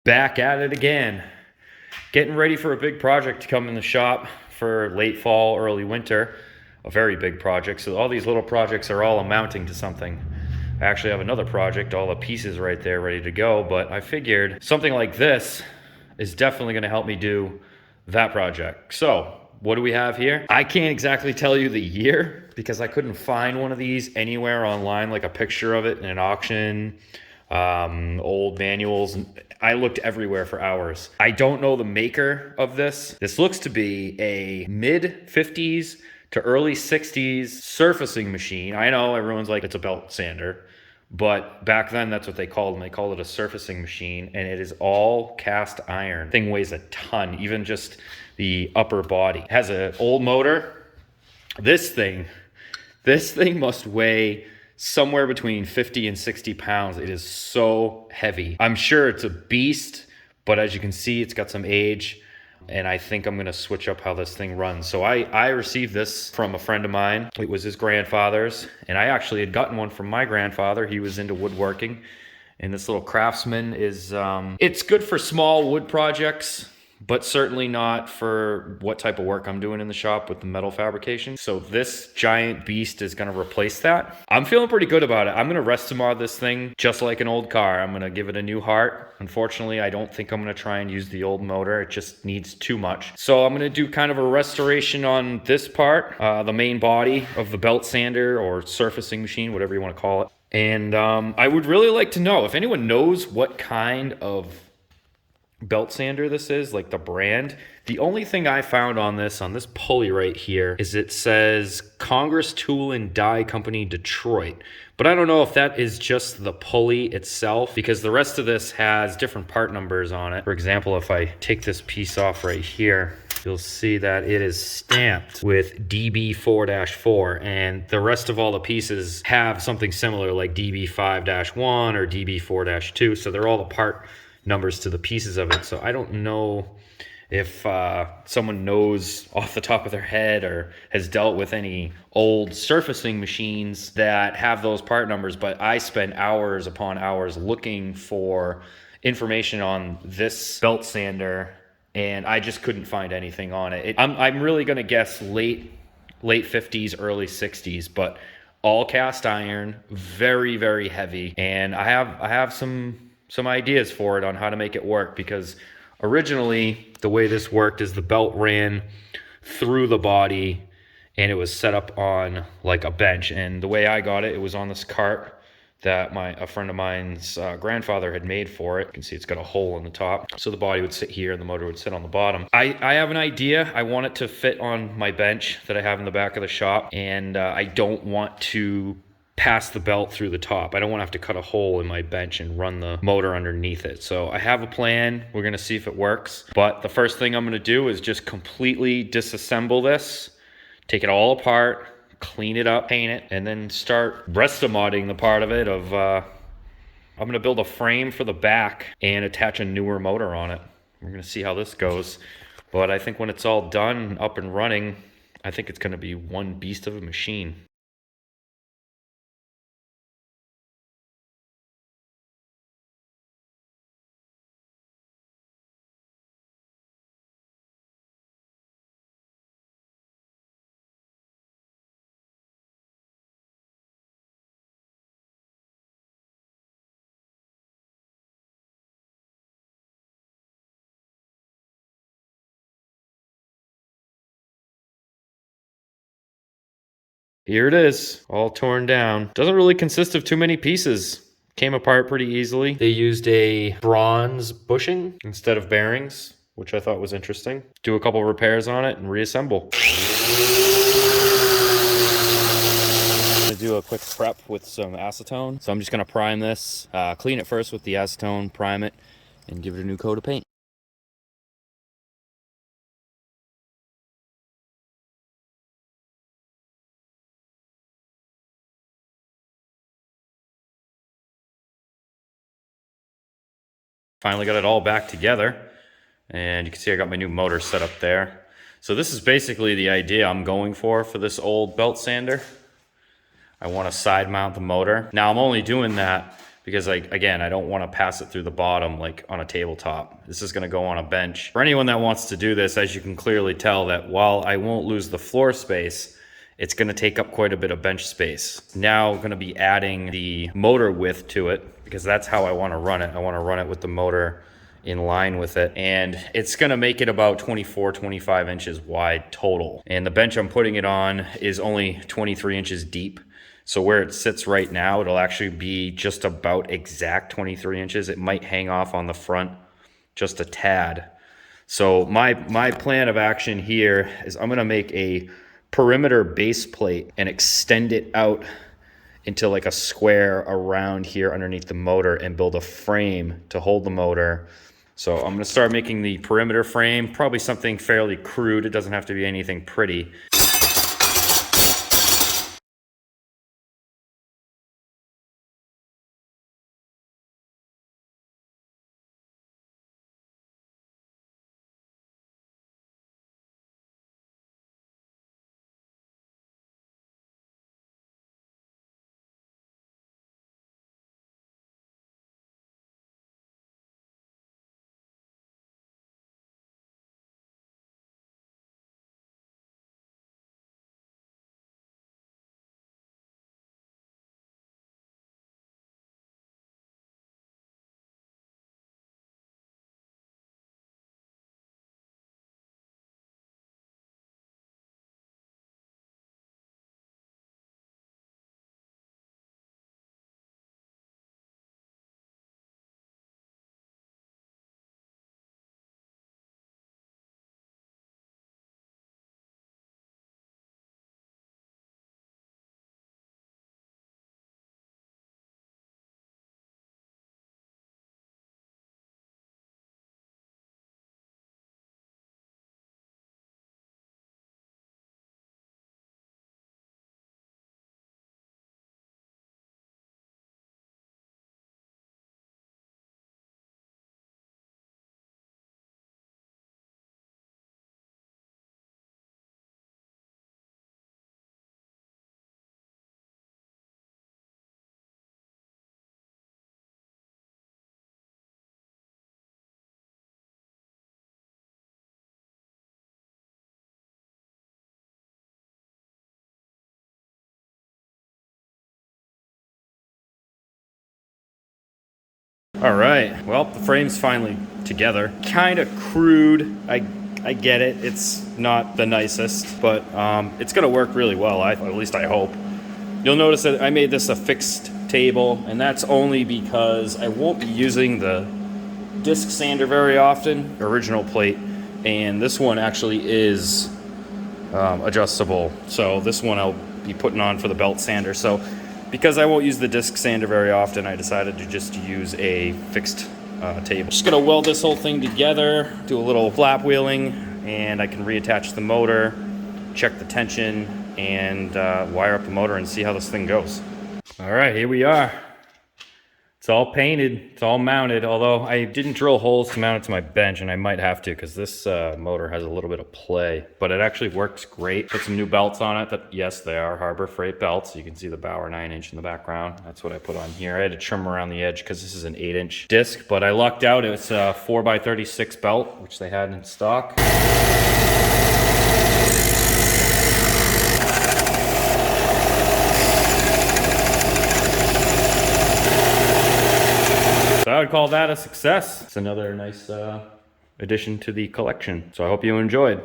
Back at it again. Getting ready for a big project to come in the shop for late fall, early winter. A very big project. So all these little projects are all amounting to something. I actually have another project, all the pieces right there ready to go, but I figured something like this is definitely gonna help me do that project. So what do we have here? I can't exactly tell you the year because I couldn't find one of these anywhere online, like a picture of it in an auction, old manuals. I looked everywhere for hours. I don't know the maker of this. This looks to be a mid 50s to early 60s surfacing machine. I know everyone's like, it's a belt sander, but back then that's what they called them. They called it a surfacing machine, and it is all cast iron. Thing weighs a ton, even just the upper body. It has an old motor. This thing must weigh somewhere between 50 and 60 pounds. It is so heavy. I'm sure it's a beast, but as you can see, it's got some age, and I think I'm gonna switch up how this thing runs. So I received this from a friend of mine. It was his grandfather's, and I actually had gotten one from my grandfather. He was into woodworking, and this little Craftsman is, it's good for small wood projects, but certainly not for what type of work I'm doing in the shop with the metal fabrication. So this giant beast is gonna replace that. I'm feeling pretty good about it. I'm gonna Restomod this thing just like an old car. I'm gonna give it a new heart. Unfortunately, I don't think I'm gonna try and use the old motor. It just needs too much. So I'm gonna do kind of a restoration on this part, the main body of the belt sander or surfacing machine, whatever you wanna call it. And I would really like to know if anyone knows what kind of belt sander this is, like the brand. The only thing I found on this pulley right here is it says Congress Tool and Die Company Detroit, but I don't know if that is just the pulley itself, because the rest of this has different part numbers on it. For example, if I take this piece off right here, you'll see that it is stamped with DB4-4, and the rest of all the pieces have something similar, like DB5-1 or DB4-2, so they're all the part numbers to the pieces of it. So I don't know if someone knows off the top of their head or has dealt with any old surfacing machines that have those part numbers, but I spent hours upon hours looking for information on this belt sander, and I just couldn't find anything on it. I'm really gonna guess late 50s, early 60s, but all cast iron, very, very heavy. And I have some ideas for it on how to make it work, because originally the way this worked is the belt ran through the body and it was set up on like a bench. And the way I got it, it was on this cart that a friend of mine's grandfather had made for it. You can see it's got a hole in the top. So the body would sit here and the motor would sit on the bottom. I have an idea. I want it to fit on my bench that I have in the back of the shop. And I don't want to pass the belt through the top. I don't want to have to cut a hole in my bench and run the motor underneath it. So I have a plan. We're going to see if it works. But the first thing I'm going to do is just completely disassemble this, take it all apart, clean it up, paint it, and then start Restomodding the part of it of, I'm going to build a frame for the back and attach a newer motor on it. We're going to see how this goes. But I think when it's all done, up and running, I think it's going to be one beast of a machine. Here it is, all torn down. Doesn't really consist of too many pieces. Came apart pretty easily. They used a bronze bushing instead of bearings, which I thought was interesting. Do a couple repairs on it and reassemble. I'm gonna do a quick prep with some acetone. So I'm just gonna prime this, clean it first with the acetone, prime it, and give it a new coat of paint. Finally got it all back together, and you can see I got my new motor set up there. So this is basically the idea I'm going for this old belt sander. I want to side mount the motor. Now I'm only doing that because again, I don't want to pass it through the bottom like on a tabletop. This is going to go on a bench. For anyone that wants to do this, as you can clearly tell, that while I won't lose the floor space, it's going to take up quite a bit of bench space. Now I'm going to be adding the motor width to it, because that's how I want to run it. I want to run it with the motor in line with it, and it's going to make it about 24, 25 inches wide total. And the bench I'm putting it on is only 23 inches deep. So where it sits right now, it'll actually be just about exact 23 inches. It might hang off on the front just a tad. So my plan of action here is I'm gonna make a perimeter base plate and extend it out into like a square around here underneath the motor and build a frame to hold the motor. So I'm gonna start making the perimeter frame, probably something fairly crude. It doesn't have to be anything pretty. All right, well, the frame's finally together. Kind of crude, I get it. It's not the nicest, but it's gonna work really well, at least I hope. You'll notice that I made this a fixed table, and that's only because I won't be using the disc sander very often, original plate, and this one actually is adjustable. So this one I'll be putting on for the belt sander. So because I won't use the disc sander very often, I decided to just use a fixed table. Just gonna weld this whole thing together, do a little flap wheeling, and I can reattach the motor, check the tension, and wire up the motor and see how this thing goes. All right, here we are. It's all painted, it's all mounted, although I didn't drill holes to mount it to my bench, and I might have to because this motor has a little bit of play, but it actually works great. Put some new belts on it that, yes, they are Harbor Freight belts. You can see the Bauer 9-inch in the background. That's what I put on here. I had to trim around the edge because this is an 8-inch disc, but I lucked out. It's a 4x36 belt, which they had in stock. So I would call that a success. It's another nice addition to the collection. So I hope you enjoyed.